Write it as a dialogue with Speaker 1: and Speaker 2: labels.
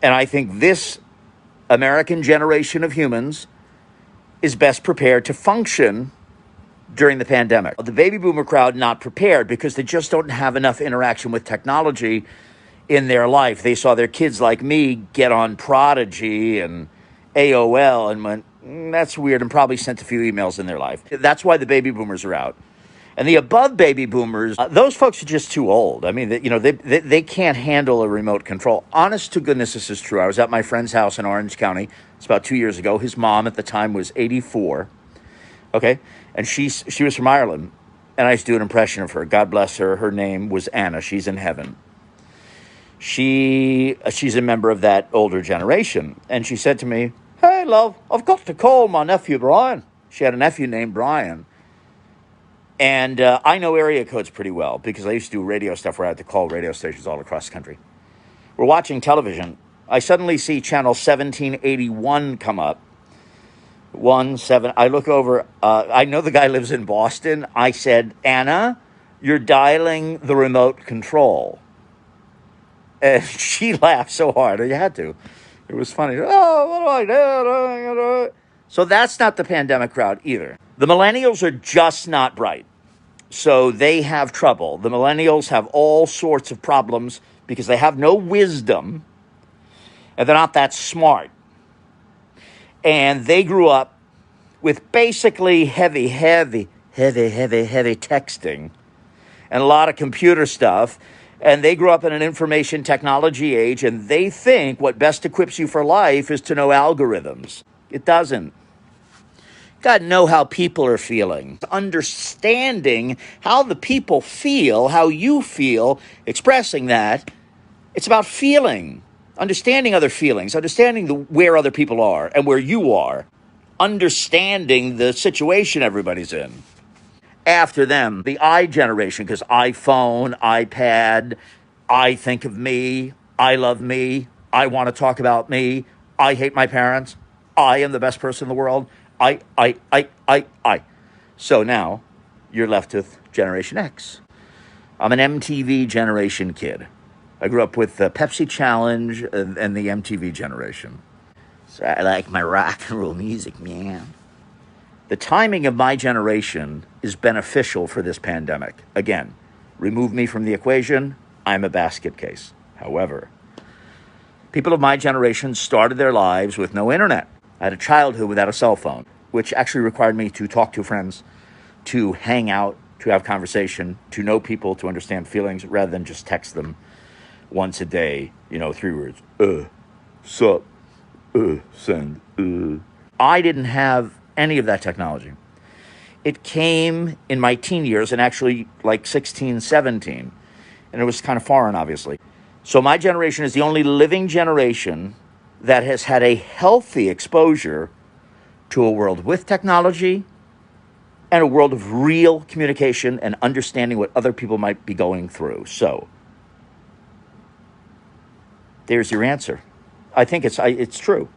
Speaker 1: And I think this American generation of humans is best prepared to function during the pandemic. The baby boomer crowd not prepared because they just don't have enough interaction with technology in their life. They saw their kids like me get on Prodigy and AOL and went, that's weird, and probably sent a few emails in their life. That's why the baby boomers are out. And the above baby boomers, those folks are just too old. I mean, they can't handle a remote control. Honest to goodness, this is true. I was at my friend's house in Orange County. It's about 2 years ago. His mom at the time was 84. Okay. And she was from Ireland. And I used to do an impression of her. God bless her. Her name was Anna. She's in heaven. She's a member of that older generation. And she said to me, hey, love, I've got to call my nephew Brian. She had a nephew named Brian. And I know area codes pretty well because I used to do radio stuff where I had to call radio stations all across the country. We're watching television. I suddenly see channel 1781 come up. 17. I look over. I know the guy lives in Boston. I said, Anna, you're dialing the remote control. And she laughed so hard. You had to. It was funny. Oh, what do I do? So that's not the pandemic crowd either. The millennials are just not bright. So they have trouble. The millennials have all sorts of problems because they have no wisdom and they're not that smart. And they grew up with basically heavy texting and a lot of computer stuff. And they grew up in an information technology age, and they think what best equips you for life is to know algorithms. It doesn't. Got to know how people are feeling. Understanding how the people feel, how you feel, expressing that. It's about feeling, understanding other feelings, understanding where other people are and where you are, understanding the situation everybody's in. After them, the I generation, because iPhone, iPad, I think of me, I love me, I want to talk about me, I hate my parents, I am the best person in the world, I. So now you're left with Generation X. I'm an MTV generation kid. I grew up with the Pepsi Challenge and the MTV generation. So I like my rock and roll music, man. The timing of my generation is beneficial for this pandemic. Again, remove me from the equation, I'm a basket case. However, people of my generation started their lives with no internet. I had a childhood without a cell phone, which actually required me to talk to friends, to hang out, to have conversation, to know people, to understand feelings, rather than just text them once a day, 3 words. Sup, send, I didn't have any of that technology. It came in my teen years and actually like 16, 17. And it was kind of foreign, obviously. So my generation is the only living generation that has had a healthy exposure to a world with technology and a world of real communication and understanding what other people might be going through. So there's your answer. I think it's true.